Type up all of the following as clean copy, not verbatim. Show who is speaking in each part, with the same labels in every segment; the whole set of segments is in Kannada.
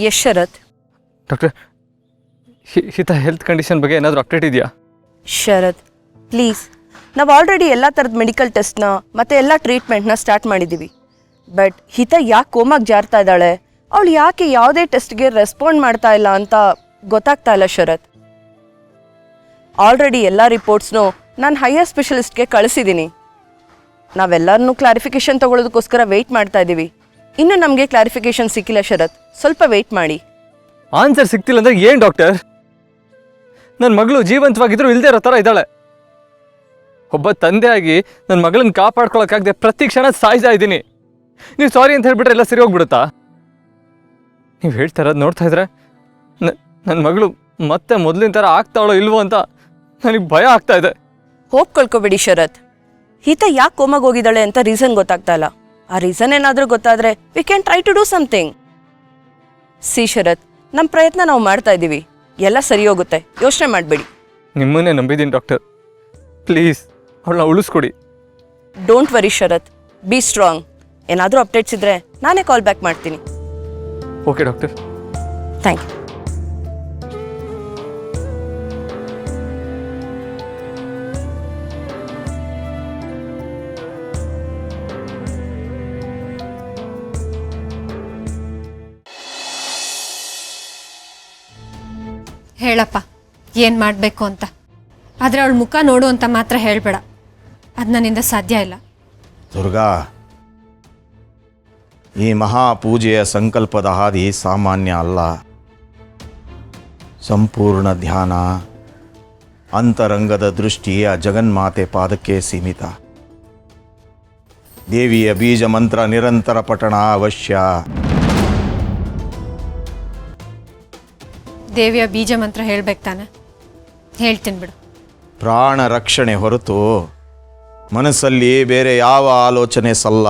Speaker 1: ಎಸ್ ಶರತ್.
Speaker 2: ಡಾಕ್ಟರ್, ಹಿತ ಹೆಲ್ತ್ ಕಂಡೀಷನ್ ಬಗ್ಗೆ ಏನಾದರೂ ಅಪ್ಡೇಟ್ ಇದೆಯಾ?
Speaker 1: ಶರತ್ ಪ್ಲೀಸ್, ನಾವು ಆಲ್ರೆಡಿ ಎಲ್ಲ ಥರದ ಮೆಡಿಕಲ್ ಟೆಸ್ಟ್ನ ಮತ್ತು ಎಲ್ಲ ಟ್ರೀಟ್ಮೆಂಟ್ನ ಸ್ಟಾರ್ಟ್ ಮಾಡಿದ್ದೀವಿ. ಬಟ್ ಹಿತ ಯಾಕೆ ಕೋಮಾಗಿ ಜಾರ್ತಾ ಇದ್ದಾಳೆ, ಅವಳು ಯಾಕೆ ಯಾವುದೇ ಟೆಸ್ಟ್ಗೆ ರೆಸ್ಪಾಂಡ್ ಮಾಡ್ತಾ ಇಲ್ಲ ಅಂತ ಗೊತ್ತಾಗ್ತಾ ಇಲ್ಲ ಶರತ್. ಆಲ್ರೆಡಿ ಎಲ್ಲ ರಿಪೋರ್ಟ್ಸ್ನು ನಾನು ಹೈಯರ್ ಸ್ಪೆಷಲಿಸ್ಟ್ಗೆ ಕಳಿಸಿದ್ದೀನಿ. ನಾವೆಲ್ಲರನ್ನೂ ಕ್ಲಾರಿಫಿಕೇಷನ್ ತೊಗೊಳೋದಕ್ಕೋಸ್ಕರ ವೆಯ್ಟ್ ಮಾಡ್ತಾ ಇದ್ದೀವಿ. ಇನ್ನೂ ನಮಗೆ ಕ್ಲಾರಿಫಿಕೇಷನ್ ಸಿಕ್ಕಿಲ್ಲ ಶರತ್, ಸ್ವಲ್ಪ ವೆಯ್ಟ್ ಮಾಡಿ.
Speaker 2: ಆನ್ಸರ್ ಸಿಗ್ತಿಲ್ಲ ಅಂದರೆ ಏನು ಡಾಕ್ಟರ್? ನನ್ನ ಮಗಳು ಜೀವಂತವಾಗಿದ್ರು ಇಲ್ಲದೆ ಇರೋ ಥರ ಇದ್ದಾಳೆ. ಒಬ್ಬ ತಂದೆಯಾಗಿ ನನ್ನ ಮಗಳನ್ನ ಕಾಪಾಡ್ಕೊಳಕ್ಕಾಗದೆ ಪ್ರತಿ ಕ್ಷಣ ಸಾಯ್ತಾ ಇದ್ದೀನಿ. ನೀವು ಸಾರಿ ಅಂತ ಹೇಳ್ಬಿಟ್ರೆ ಎಲ್ಲ ಸರಿ ಹೋಗ್ಬಿಡುತ್ತಾ? ನೀವು ಹೇಳ್ತಾ ಇರೋದು ನೋಡ್ತಾ ಇದ್ರೆ ನನ್ನ ಮಗಳು ಮತ್ತೆ ಮೊದಲಿನ ಥರ ಆಗ್ತಾಳೋ ಇಲ್ವೋ ಅಂತ ನನಗೆ ಭಯ ಆಗ್ತಾ ಇದೆ.
Speaker 1: ಹೋಪ್ ಕಳ್ಕೊಬೇಡಿ ಶರತ್. ಹಿತ ಯಾಕೆ ಕೋಮಾಗಿ ಹೋಗಿದ್ದಾಳೆ ಅಂತ ರೀಸನ್ ಗೊತ್ತಾಗ್ತಾ ಇಲ್ಲ. ಆ ರೀಸನ್ ಏನಾದರೂ ಗೊತ್ತಾದರೆ we can try to do something. See Sharath, ನಮ್ಮ ಪ್ರಯತ್ನ ನಾವು ಮಾಡ್ತಾ ಇದ್ದೀವಿ, ಎಲ್ಲ ಸರಿ ಹೋಗುತ್ತೆ, ಯೋಚನೆ ಮಾಡಬೇಡಿ.
Speaker 2: ನಿಮ್ಮನ್ನೇ ನಂಬಿದ್ದೀನಿ ಡಾಕ್ಟರ್, ಪ್ಲೀಸ್ ಅವಳನ್ನ ಉಳಿಸ್ಕೊಡಿ.
Speaker 1: Don't worry Sharath, be strong. ಏನಾದರೂ ಅಪ್ಡೇಟ್ಸ್ ಇದ್ದರೆ ನಾನೇ ಕಾಲ್ ಬ್ಯಾಕ್ ಮಾಡ್ತೀನಿ.
Speaker 2: Okay doctor.
Speaker 1: Thank you.
Speaker 3: ಹೇಳಪ್ಪ ಏನು ಮಾಡಬೇಕು ಅಂತ. ಆದರೆ ಅವಳ ಮುಖ ನೋಡು ಅಂತ ಮಾತ್ರ ಹೇಳಬೇಡ, ಅದು ನನ್ನಿಂದ ಸಾಧ್ಯ ಇಲ್ಲ.
Speaker 4: ದುರ್ಗಾ, ಈ ಮಹಾಪೂಜೆಯ ಸಂಕಲ್ಪದ ಹಾದಿ ಸಾಮಾನ್ಯ ಅಲ್ಲ. ಸಂಪೂರ್ಣ ಧ್ಯಾನ, ಅಂತರಂಗದ ದೃಷ್ಟಿ ಆ ಜಗನ್ಮಾತೆ ಪಾದಕ್ಕೆ ಸೀಮಿತ. ದೇವಿಯ ಬೀಜ ಮಂತ್ರ ನಿರಂತರ ಪಠಣ ಅವಶ್ಯ.
Speaker 3: ದೇವಿಯ ಬೀಜ ಮಂತ್ರ ಹೇಳ್ಬೇಕು ತಾನೆ? ಹೇಳ್ತೀನಿ ಬಿಡು.
Speaker 4: ಪ್ರಾಣ ರಕ್ಷಣೆ ಹೊರತು ಮನಸ್ಸಲ್ಲಿ ಬೇರೆ ಯಾವ ಆಲೋಚನೆ ಸಲ್ಲ.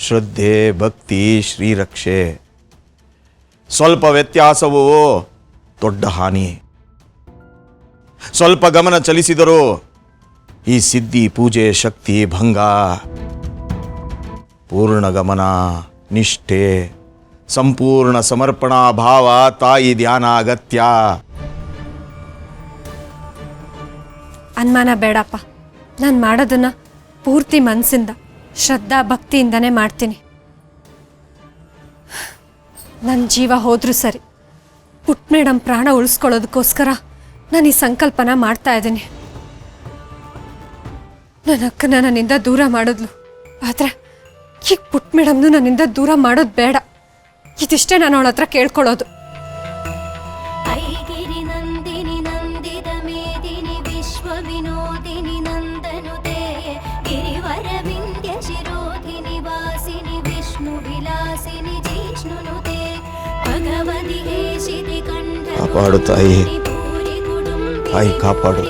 Speaker 4: ಶ್ರದ್ಧೆ, ಭಕ್ತಿ, ಶ್ರೀರಕ್ಷೆ. ಸ್ವಲ್ಪ ವ್ಯತ್ಯಾಸವೂ ದೊಡ್ಡ ಹಾನಿ. ಸ್ವಲ್ಪ ಗಮನ ಚಲಿಸಿದರೂ ಈ ಸಿದ್ಧಿ ಪೂಜೆ ಶಕ್ತಿ ಭಂಗ. ಪೂರ್ಣ ಗಮನ, ನಿಷ್ಠೆ, ಸಂಪೂರ್ಣ ಸಮರ್ಪಣಾ ಭಾವ, ತಾಯಿ ಧ್ಯಾನ ಅಗತ್ಯ.
Speaker 3: ಅನುಮಾನ ಬೇಡಪ್ಪ, ನಾನು ಮಾಡೋದನ್ನು ಪೂರ್ತಿ ಮನಸ್ಸಿಂದ ಶ್ರದ್ಧಾ ಭಕ್ತಿಯಿಂದನೇ ಮಾಡ್ತೀನಿ. ನನ್ನ ಜೀವ ಹೋದ್ರೂ ಸರಿ, ಪುಟ್ಟ ಮೇಡಮ್ ಪ್ರಾಣ ಉಳಿಸ್ಕೊಳ್ಳೋದಕ್ಕೋಸ್ಕರ ನಾನು ಈ ಸಂಕಲ್ಪನ ಮಾಡ್ತಾ ಇದ್ದೀನಿ. ನನ್ನ ಅಕ್ಕನ ನನ್ನಿಂದ ದೂರ ಮಾಡಿದ್ಲು, ಆದರೆ ಈಗ ಪುಟ್ಟ ಮೇಡಮ್ನು ನನ್ನಿಂದ ದೂರ ಮಾಡೋದು ಬೇಡ. ಇದಿಷ್ಟೇ ನಾನು ಅವಳ ಹತ್ರ ಕೇಳ್ಕೊಳ್ಳೋದು.
Speaker 5: ಐಗಿರಿ ನಂದಿನಿ ನಂದಿದ ಮೇದಿನಿ ವಿಶ್ವ ವಿನೋದಿನಿ ನಂದನುತೆ ಗಿರಿವರ ವಿಂಧ್ಯ ಶಿರೋಧಿನಿ ವಾಸಿನಿ ವಿಷ್ಣು ವಿಲಾಸಿನಿ ಜಿಷ್ಣುನುತೆ ಭಗವತಿ ಹೇಷಿತಿ ಕಂಠ
Speaker 4: ಕಾಪಾಡು ತಾಯಿ, ತಾಯಿ ಕಾಪಾಡು.